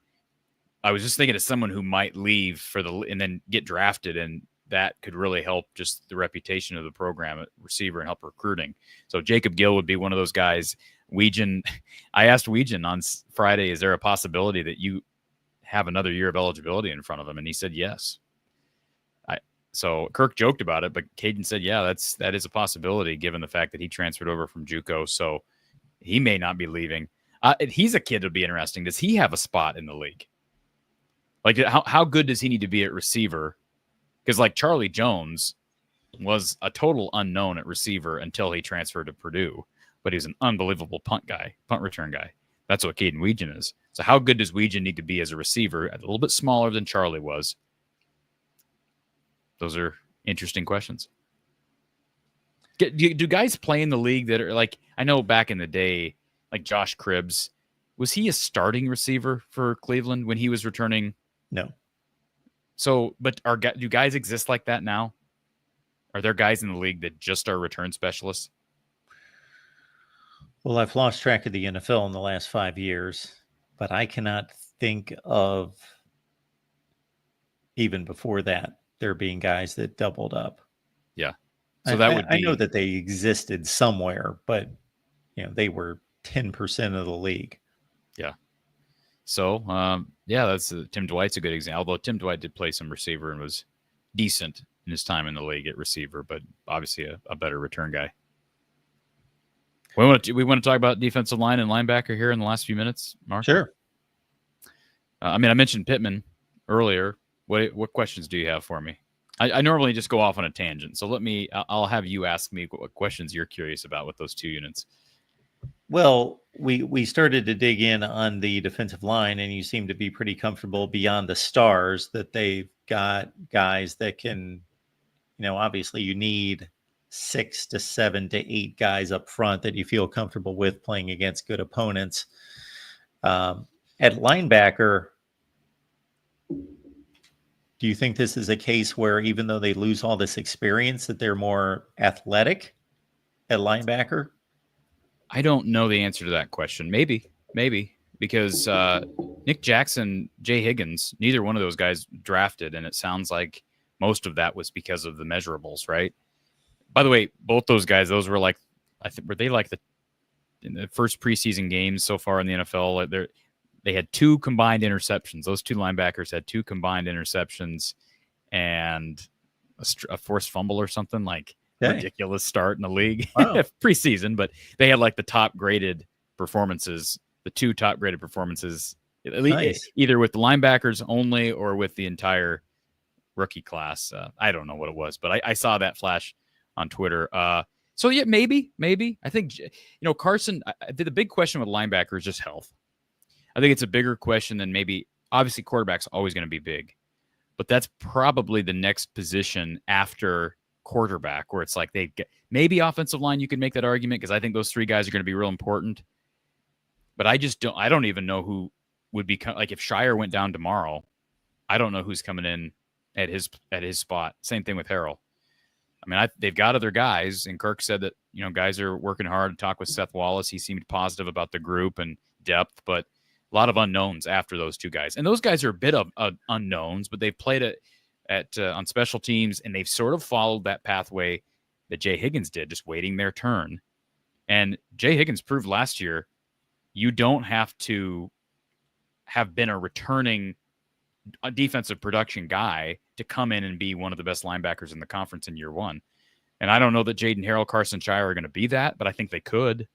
I was just thinking of someone who might leave and then get drafted, and that could really help just the reputation of the program at receiver and help recruiting. So Jacob Gill would be one of those guys. I asked Weegan on Friday, is there a possibility that you have another year of eligibility in front of him? And he said yes. So Kirk joked about it, but Caden said, yeah, that is a possibility given the fact that he transferred over from JUCO. So he may not be leaving. He's a kid that'll be interesting. Does he have a spot in the league? Like, how good does he need to be at receiver? Because like Charlie Jones was a total unknown at receiver until he transferred to Purdue, but he's an unbelievable punt return guy. That's what Caden Weegan is. So how good does Weegan need to be as a receiver? A little bit smaller than Charlie was. Those are interesting questions. Do guys play in the league that are like, I know back in the day, like Josh Cribbs, was he a starting receiver for Cleveland when he was returning? No. So, but do guys exist like that now? Are there guys in the league that just are return specialists? Well, I've lost track of the NFL in the last 5 years, but I cannot think of, even before that, there being guys that doubled up. Yeah. So that would be... I know that they existed somewhere, but they were 10% of the league. Yeah. So, that's Tim Dwight's a good example. Although Tim Dwight did play some receiver and was decent in his time in the league at receiver, but obviously a better return guy. We want to talk about defensive line and linebacker here in the last few minutes, Mark? Sure. I mentioned Pittman earlier. What questions do you have for me? I normally just go off on a tangent, so I'll have you ask me what questions you're curious about with those two units. Well, we started to dig in on the defensive line, and you seem to be pretty comfortable beyond the stars that they've got guys that can, obviously you need 6 to 7 to 8 guys up front that you feel comfortable with playing against good opponents. At linebacker, do you think this is a case where even though they lose all this experience, that they're more athletic at linebacker? I don't know the answer to that question. Maybe, because Nick Jackson, Jay Higgins, neither one of those guys drafted, and it sounds like most of that was because of the measurables, right? By the way, both those guys, those were like, were they like in the first preseason games so far in the NFL? They had 2 combined interceptions. Those 2 linebackers had 2 combined interceptions and a forced fumble or something. Like, ridiculous start in the league. Wow. Preseason, but they had like the top graded performances, the 2 top graded performances, nice. Either with the linebackers only or with the entire rookie class. I don't know what it was, but I saw that flash on Twitter. So yeah, maybe. I think, Carson, the big question with linebacker is just health. I think it's a bigger question than obviously quarterback's always going to be big, but that's probably the next position after quarterback where it's like maybe offensive line. You can make that argument because I think those 3 guys are going to be real important, but I don't even know who would be like if Shire went down tomorrow. I don't know who's coming in at his spot. Same thing with Harrell. They've got other guys, and Kirk said that, guys are working hard to talk with Seth Wallace. He seemed positive about the group and depth, but a lot of unknowns after those 2 guys. And those guys are a bit of unknowns, but they've played on special teams, and they've sort of followed that pathway that Jay Higgins did, just waiting their turn. And Jay Higgins proved last year you don't have to have been a returning defensive production guy to come in and be one of the best linebackers in the conference in year 1. And I don't know that Jaden Harrell, Carson Shire are going to be that, but I think they could.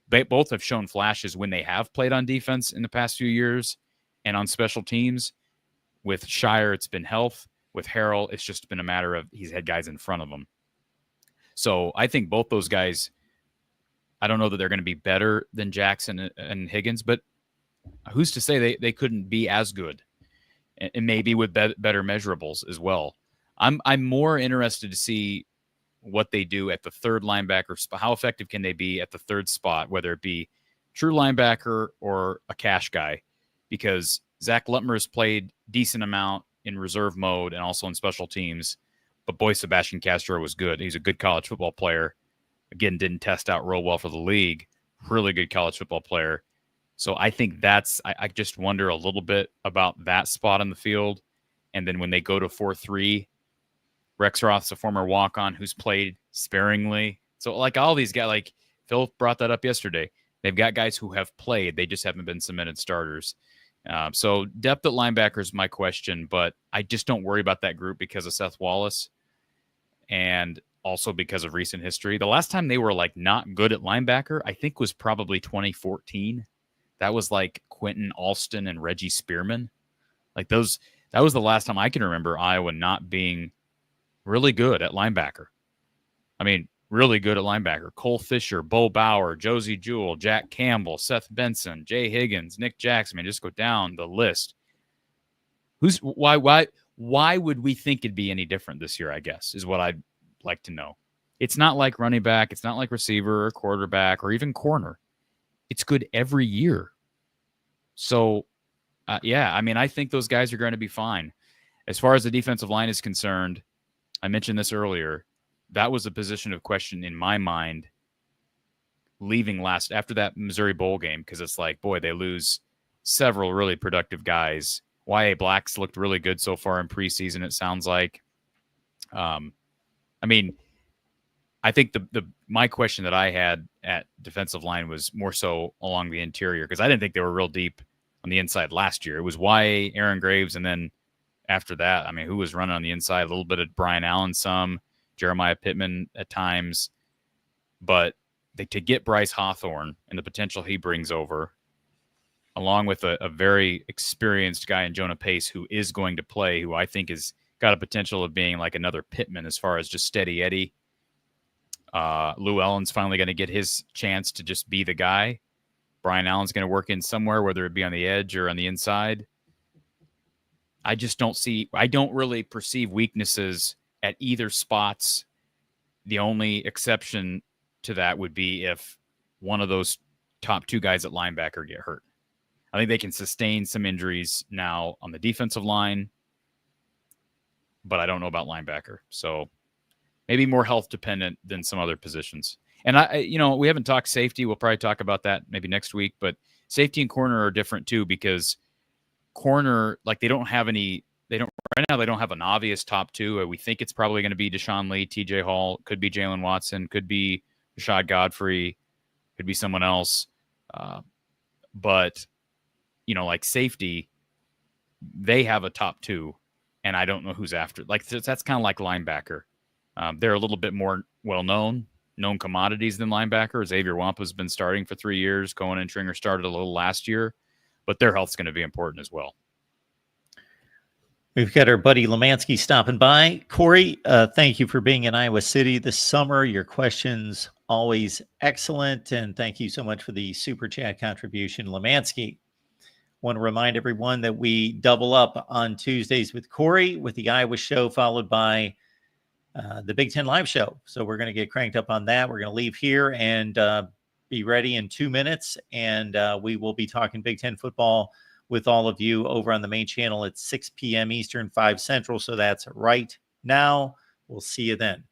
They both have shown flashes when they have played on defense in the past few years and on special teams. With Shire, it's been health. With Harrell, it's just been a matter of he's had guys in front of him. So I think both those guys, I don't know that they're going to be better than Jackson and Higgins, but who's to say they couldn't be as good? and maybe with better measurables as well. I'm more interested to see what they do at the third linebacker spot. How effective can they be at the third spot, whether it be true linebacker or a cash guy? Because Zach Lutmer has played decent amount in reserve mode and also in special teams. But boy, Sebastian Castro was good. He's a good college football player. Again, didn't test out real well for the league. Really good college football player. So I think I just wonder a little bit about that spot on the field. And then when they go to 4-3, Rex Roth's a former walk-on who's played sparingly. So like all these guys, like Phil brought that up yesterday, they've got guys who have played. They just haven't been cemented starters. So depth at linebacker is my question, but I just don't worry about that group because of Seth Wallace and also because of recent history. The last time they were like not good at linebacker, I think was probably 2014. That was like Quentin Alston and Reggie Spearman. Like that was the last time I can remember Iowa not being really good at linebacker. I mean, really good at linebacker. Cole Fisher, Bo Bauer, Josie Jewell, Jack Campbell, Seth Benson, Jay Higgins, Nick Jackson. I mean, just go down the list. Why would we think it'd be any different this year, I guess, is what I'd like to know. It's not like running back. It's not like receiver or quarterback or even corner. It's good every year. So, yeah, I mean, I think those guys are going to be fine. As far as the defensive line is concerned, I mentioned this earlier. That was a position of question in my mind leaving after that Missouri Bowl game, because it's like, boy, they lose several really productive guys. Y.A. Black's looked really good so far in preseason, it sounds like. I mean, I think my question that I had at defensive line was more so along the interior, because I didn't think they were real deep on the inside last year. It was Y.A., Aaron Graves, and then after that, I mean, who was running on the inside? A little bit of Brian Allen, some Jeremiah Pittman at times. But to get Bryce Hawthorne and the potential he brings over, along with a very experienced guy in Jonah Pace who is going to play, who I think has got a potential of being like another Pittman as far as just steady Eddie. Lou Ellen's finally going to get his chance to just be the guy. Brian Allen's going to work in somewhere, whether it be on the edge or on the inside. I don't really perceive weaknesses at either spots. The only exception to that would be if one of those top two guys at linebacker get hurt. I think they can sustain some injuries now on the defensive line, but I don't know about linebacker. So maybe more health dependent than some other positions. And we haven't talked safety. We'll probably talk about that maybe next week, but safety and corner are different too, because corner, like they don't have an obvious top two. We think it's probably going to be Deshaun Lee, TJ Hall, could be Jalen Watson, could be Rashad Godfrey, could be someone else. But like safety, they have a top two, and I don't know who's after. Like that's kind of like linebacker. They're a little bit more known commodities than linebacker. Xavier Wampa's been starting for 3 years. Cohen and Tringer started a little last year, but their health's going to be important as well. We've got our buddy Lemansky stopping by. Corey, thank you for being in Iowa City this summer. Your questions always excellent, and thank you so much for the super chat contribution, Lemansky. Want to remind everyone that we double up on Tuesdays with Corey with the Iowa show, followed by the Big Ten Live show. So we're going to get cranked up on that. We're going to leave here and be ready in 2 minutes, and we will be talking Big Ten football with all of you over on the main channel at 6 p.m. Eastern, 5 Central. So that's right now. We'll see you then.